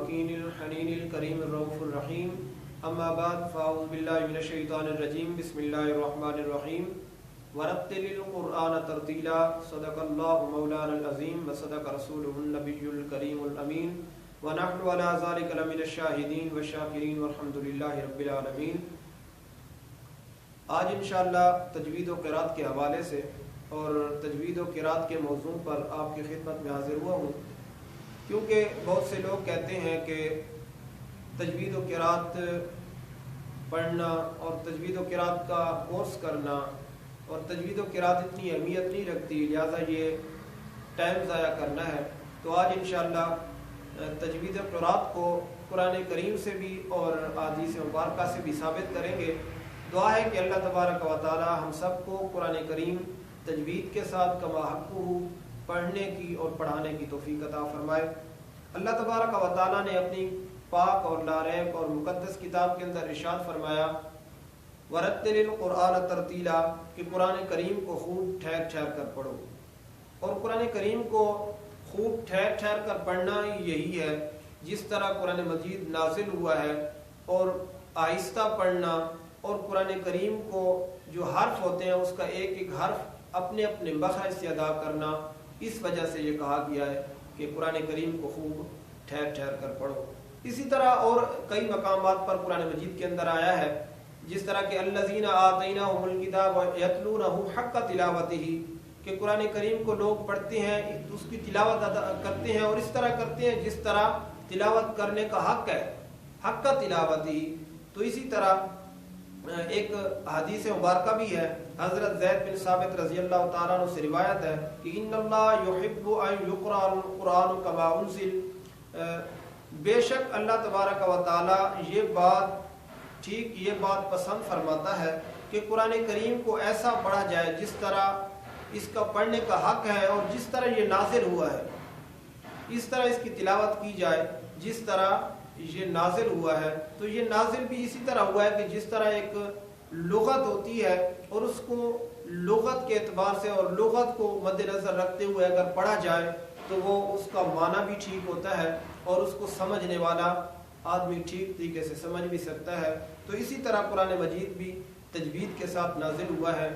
المكين الحنين الكريم الرؤوف الرحيم أما بعد فأعوذ بالله من الشيطان الرجيم بسم الله الرحمن الرحيم ورتل القرآن ترتيلا صدق الله مولانا العظيم وصدق رسوله النبي الكريم الأمين ونحن على ذلك لمن الشاهدين والشاكرين والحمد لله رب العالمين۔ آج انشاءاللہ تجوید و قرات کے حوالے سے اور تجوید و قرات کے موضوع پر آپ کی خدمت میں حاضر ہوا ہوں، کیونکہ بہت سے لوگ کہتے ہیں کہ تجوید و قرات پڑھنا اور تجوید و قرات کا کورس کرنا اور تجوید و قرات اتنی اہمیت نہیں رکھتی، لہٰذا یہ ٹائم ضائع کرنا ہے۔ تو آج انشاءاللہ تجوید و قرات کو قرآن کریم سے بھی اور احادیث مبارکہ سے بھی ثابت کریں گے۔ دعا ہے کہ اللہ تبارک و تعالی ہم سب کو قرآن کریم تجوید کے ساتھ کما حقہ پڑھنے کی اور پڑھانے کی توفیق عطا فرمائے۔ اللہ تبارک و تعالی نے اپنی پاک اور لاریب اور مقدس کتاب کے اندر ارشاد فرمایا وَرَتِّلِ الْقُرْآنَ تَرْتِیلًا کہ قرآن کریم کو خوب ٹھہر ٹھہر کر پڑھو، اور قرآن کریم کو خوب ٹھہر ٹھہر کر پڑھنا یہی ہے جس طرح قرآن مجید نازل ہوا ہے، اور آہستہ پڑھنا اور قرآن کریم کو جو حرف ہوتے ہیں اس کا ایک ایک حرف اپنے اپنے مخرج سے ادا کرنا، اس وجہ سے یہ کہا گیا ہے کہ قرآن کریم کو خوب ٹھہر ٹھہر کر پڑھو۔ اسی طرح اور کئی مقامات پر قرآن مجید کے اندر آیا ہے، جس طرح کہ الذین آتیناہم الکتاب یتلونہ حق تلاوتہ کہ قرآن کریم کو لوگ پڑھتے ہیں، اس کی تلاوت ادا کرتے ہیں اور اس طرح کرتے ہیں جس طرح تلاوت کرنے کا حق ہے، حق تلاوتہ۔ تو اسی طرح ایک حدیث مبارکہ بھی ہے، حضرت زید بن ثابت رضی اللہ تعالیٰ عنہ سے روایت ہے کہ ان اللہ یحب ان یقرأ القرآن کما انزل، بے شک اللہ تبارک و تعالی یہ بات پسند فرماتا ہے کہ قرآن کریم کو ایسا پڑھا جائے جس طرح اس کا پڑھنے کا حق ہے، اور جس طرح یہ نازل ہوا ہے اس طرح اس کی تلاوت کی جائے جس طرح یہ نازل ہوا ہے۔ تو یہ نازل بھی اسی طرح ہوا ہے کہ جس طرح ایک لغت ہوتی ہے، اور اس کو لغت کے اعتبار سے اور لغت کو مد نظر رکھتے ہوئے اگر پڑھا جائے تو وہ اس کا معنی بھی ٹھیک ہوتا ہے اور اس کو سمجھنے والا آدمی ٹھیک طریقے سے سمجھ بھی سکتا ہے۔ تو اسی طرح قرآن مجید بھی تجوید کے ساتھ نازل ہوا ہے۔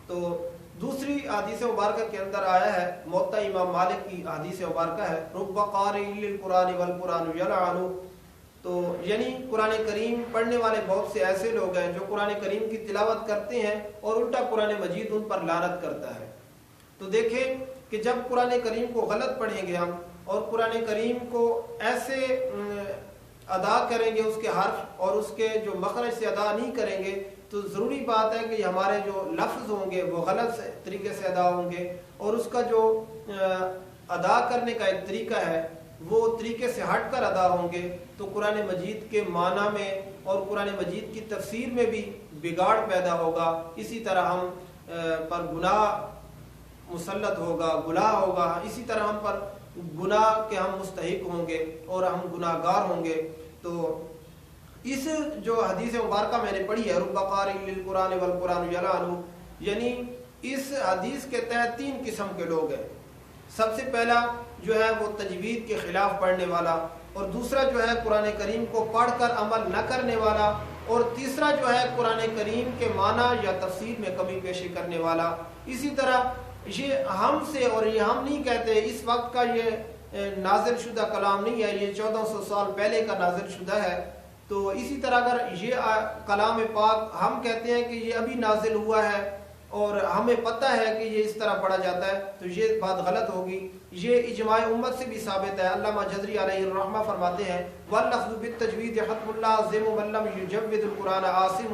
تو دوسری حدیث مبارکہ کے اندر آیا ہے، موطا امام مالک کی حدیث مبارکہ ہے، رب قارئ للقرآن والقرآن یلعن، تو یعنی قرآن کریم پڑھنے والے بہت سے ایسے لوگ ہیں جو قرآن کریم کی تلاوت کرتے ہیں اور الٹا قرآن مجید ان پر لعنت کرتا ہے۔ تو دیکھیں کہ جب قرآن کریم کو غلط پڑھیں گے ہم اور قرآن کریم کو ایسے ادا کریں گے، اس کے حرف اور اس کے جو مخرج سے ادا نہیں کریں گے، تو ضروری بات ہے کہ ہمارے جو لفظ ہوں گے وہ غلط طریقے سے ادا ہوں گے، اور اس کا جو ادا کرنے کا ایک طریقہ ہے وہ طریقے سے ہٹ کر ادا ہوں گے، تو قرآن مجید کے معنی میں اور قرآن مجید کی تفسیر میں بھی بگاڑ پیدا ہوگا۔ اسی طرح ہم پر گناہ مسلط ہوگا، گناہ ہوگا، اسی طرح ہم پر گناہ کے ہم مستحق ہوں گے اور ہم گناہ گار ہوں گے۔ تو اس جو حدیث مبارکہ میں نے پڑھی ہے رب قارئ للقرآن والقرآن یلعن، یعنی اس حدیث کے تحت تین قسم کے لوگ ہیں۔ سب سے پہلا جو ہے وہ تجوید کے خلاف پڑھنے والا، اور دوسرا جو ہے قرآن کریم کو پڑھ کر عمل نہ کرنے والا، اور تیسرا جو ہے قرآن کریم کے معنی یا تفسیر میں کمی پیشی کرنے والا۔ اسی طرح یہ ہم سے، اور یہ ہم نہیں کہتے، اس وقت کا یہ نازل شدہ کلام نہیں ہے، یہ 1400 سال پہلے کا نازل شدہ ہے۔ تو اسی طرح اگر یہ کلام پاک ہم کہتے ہیں کہ یہ ابھی نازل ہوا ہے اور ہمیں پتہ ہے کہ یہ اس طرح پڑھا جاتا ہے، تو یہ بات غلط ہوگی۔ یہ اجماع امت سے بھی ثابت ہے۔ علامہ جزری علیہ الرحمہ فرماتے ہیں وَاللَّفْظُ بِالتَّجْوِيدِ حَتْمُ اللَّازِمُ مَن لَّمْ يُجَوِّدِ الْقُرْآنَ عَاصِمُ،